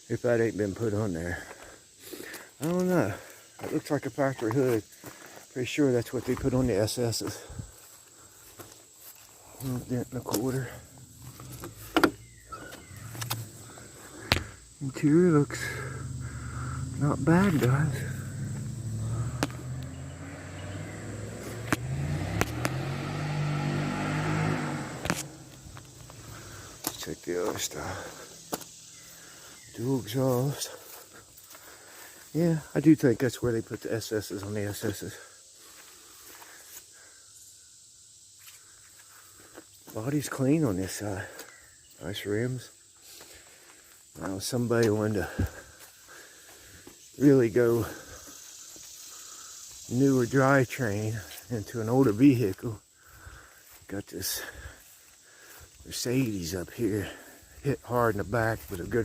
if that ain't been put on there. I don't know. It looks like a factory hood. Pretty sure that's what they put on the SS's. A little dent in the quarter. Interior looks not bad, guys. Let's check the other stuff. Dual exhaust. Yeah, I do think that's where they put the SS's on the SS's. Body's clean on this side. Nice rims. Now somebody wanted to really go newer drivetrain into an older vehicle. Got this Mercedes up here, hit hard in the back with a good